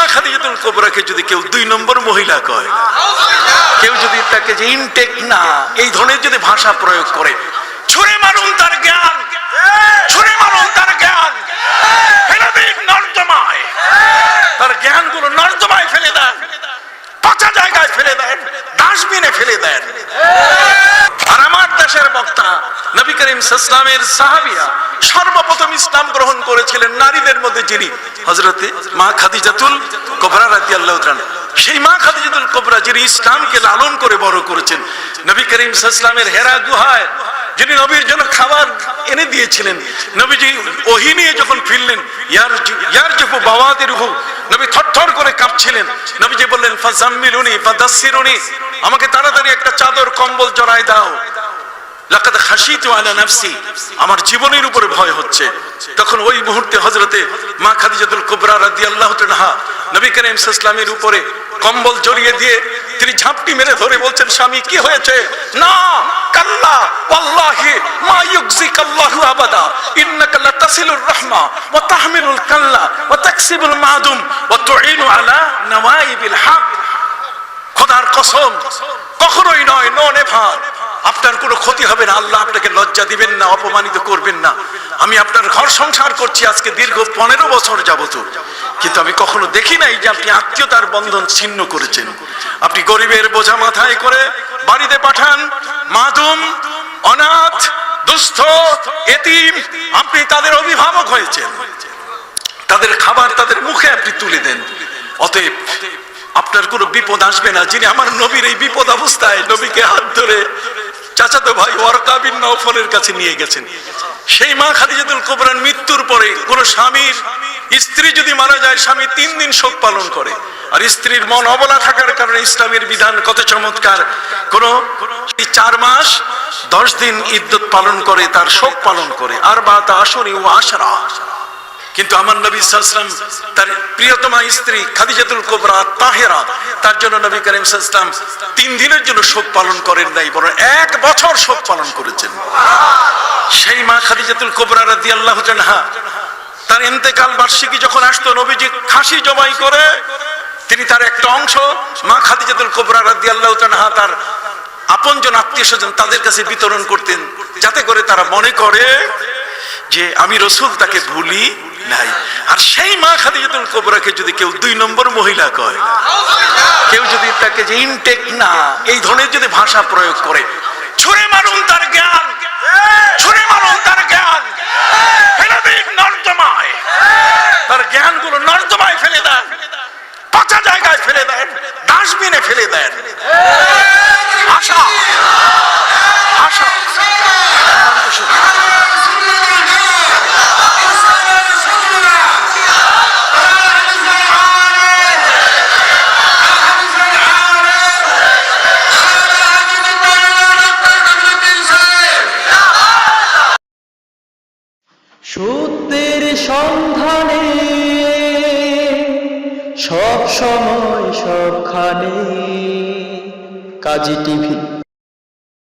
মা খাদিজাতুল কুবরাকে যদি কেউ 2 নম্বর মহিলা কয়, কেউ যদি তাকে যে ইনটেক না এই ধরনের যদি ভাষা প্রয়োগ করে, ছুঁড়ে মারুন তার জ্ঞান, ছুঁড়ে মারুন তার জ্ঞান, ফেলে দিন নর্দমায়, তার জ্ঞানগুলো নর্দমায় ফেলে দেন, পচা জায়গায় ফেলে দেন, ডাস্টবিনে ফেলে দেন। আর আমার দেশের বক্তা নবী করিম সাল্লাল্লাহু আলাইহি ওয়াসাল্লামের সাহাবীরা সর্বপ্রথম ইসলাম গ্রহণ করেছিলেন নারীদের মধ্যে যিনি, হযরতে মা খাদিজাতুল কুবরা রাদিয়াল্লাহু তাআলা। সেই মা খাদিজাতুল কুবরা যিনি ইসলামকে লালন করে বড় করেছেন, নবী করিম সাল্লাল্লাহু আলাইহি ওয়াসাল্লামের হেরা গুহায় যিনি নবীর জন্য খাবার এনে দিয়েছিলেন, নবীজি ওহী নিয়ে যখন ফিরলেন, ইয়ারজুফু বাওয়াদিরুহু, নবী থরথর করে কাঁপছিলেন। নবীজি বললেন ফাজাম্মিলুনি ফাদাসসিরুনি, আমাকে তাড়াতাড়ি একটা চাদর কম্বল জড়ায় দাও। লাকাদ খাশিতু আলা নাফসি, আমার জীবনের উপরে ভয় হচ্ছে। তখন ওই মুহূর্তে হযরতে মা খাদিজাতুল কুবরা রাদিয়াল্লাহু তাআলা নবী করিম সাল্লাল্লাহু আলাইহি ওয়াসাল্লামের উপরে কম্বল জড়িয়ে দিয়ে তিনি ঝাপটি মেরে ধরে বলছেন, স্বামী কি হয়েছে? না, কাল্লা ওয়াল্লাহি মা ইউকজিকাল্লাহু আবাদা, ইন্নাকা লাতাসিলুর রাহমা ওয়া তাহমিলুল কাল্লা ওয়া তাকসিবুল মাদুম ওয়া তুইনু আলা নওয়াইবিল হক। খোদার কসম, কখনোই নয়, নো নেভার, আপনার কোনো ক্ষতি হবে না, আল্লাহ আপনাকে লজ্জা দিবেন না, অপমানিত করবেন না। আমি আপনার ঘর সংসার করছি আজকে দীর্ঘ 15 বছর যাবত, কিন্তু আমি কখনো দেখি নাই যে আপনি আত্মীয়তার বন্ধন ছিন্ন করেছেন। আপনি গরিবের বোঝা মাথায় করে বাড়িতে পাঠান, মাদুম, অনাথ, দুস্থ, এতিম, আপনি তাদের অভিভাবক হয়েছেন, তাদের খাবার তাদের মুখে আপনি তুলে দেন। অতএব আপনার কোনো বিপদ আসবে না। যিনি আমার নবীর এই বিপদ অবস্থায় নবীকে হাত ধরে চাচাতো ভাই ওয়ারকা বিন নওফলের কাছে নিয়ে গেছেন, সেই মা খাদিজাতুল কুবরার মৃত্যুর পরে কোন স্বামীর স্ত্রী যদি মারা যায়, স্বামী 3 দিন শোক পালন করে। আর স্ত্রীর মন অবলা থাকার কারণে ইসলামের বিধান কত চমৎকার, কোন 4 মাস 10 দিন ইদ্দত পালন করে, তার শোক পালন করে, আর বাতা আশুরি ওয়া আশরা। কিন্তু আমার নবী সাল্লাল্লাহু আলাইহি ওয়াসাল্লাম তার প্রিয়তমা স্ত্রী খাদিজাতুল কুবরা তাহেরা, তার জন্য নবী করিম সাল্লাল্লাহু আলাইহি ওয়াসাল্লাম 3 দিনের জন্য শোক পালন করেন নাই, বরং 1 বছর শোক পালন করেছেন। সেই মা খাদিজাতুল কুবরা রাদিয়াল্লাহু তাআলা তার ইন্তেকাল বার্ষিকী যখন আসতো, নবীজি খাসি জবাই করে তিনি তার একটা অংশ মা খাদিজাতুল কুবরা রাদিয়াল্লাহু তাআলা তার আপনজন আত্মীয়স্বজন তাদের কাছে বিতরণ করতেন, যাতে করে তারা মনে করে যে আমি রাসূল তাকে ভুলি নাই। আর সেই মা খাদিজাতুল কুবরাকে যদি কেউ 2 নম্বর মহিলা কয়, কেউ যদি তাকে যে ইনটেক না এই ধরনের যদি ভাষা প্রয়োগ করে, ছুঁড়ে মারুন তার জ্ঞান, ছুঁড়ে মারুন তার জ্ঞান, ফেলে দিন নর্দমায়, তার জ্ঞানগুলো নর্দমায় ফেলে দেন, পচা জায়গায় ফেলে দেন, ডাস্টবিনে ফেলে দেন। আশা আশা সত্যের সন্ধানে সব সময় সবখানে কাজী টিভি।